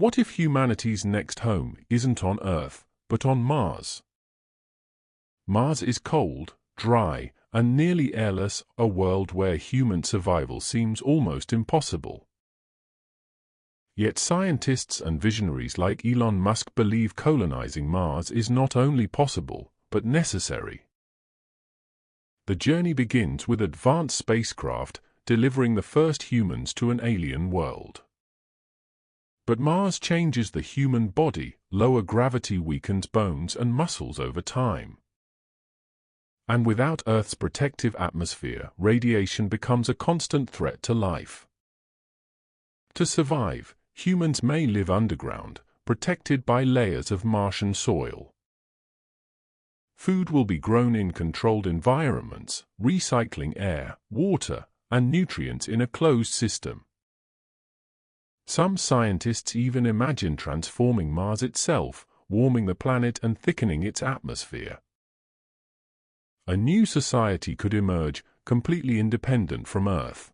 What if humanity's next home isn't on Earth, but on Mars? Mars is cold, dry, and nearly airless, a world where human survival seems almost impossible. Yet scientists and visionaries like Elon Musk believe colonizing Mars is not only possible, but necessary. The journey begins with advanced spacecraft delivering the first humans to an alien world. But Mars changes the human body, lower gravity weakens bones and muscles over time. And without Earth's protective atmosphere, radiation becomes a constant threat to life. To survive, humans may live underground, protected by layers of Martian soil. Food will be grown in controlled environments, recycling air, water, and nutrients in a closed system. Some scientists even imagine transforming Mars itself, warming the planet and thickening its atmosphere. A new society could emerge, completely independent from Earth.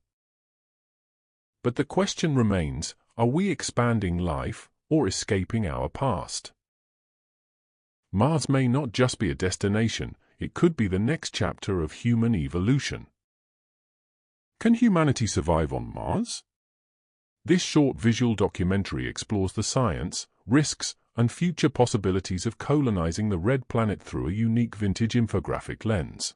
But the question remains, are we expanding life or escaping our past? Mars may not just be a destination, it could be the next chapter of human evolution. Can humanity survive on Mars? This short visual documentary explores the science, risks, and future possibilities of colonizing the red planet through a unique vintage infographic lens.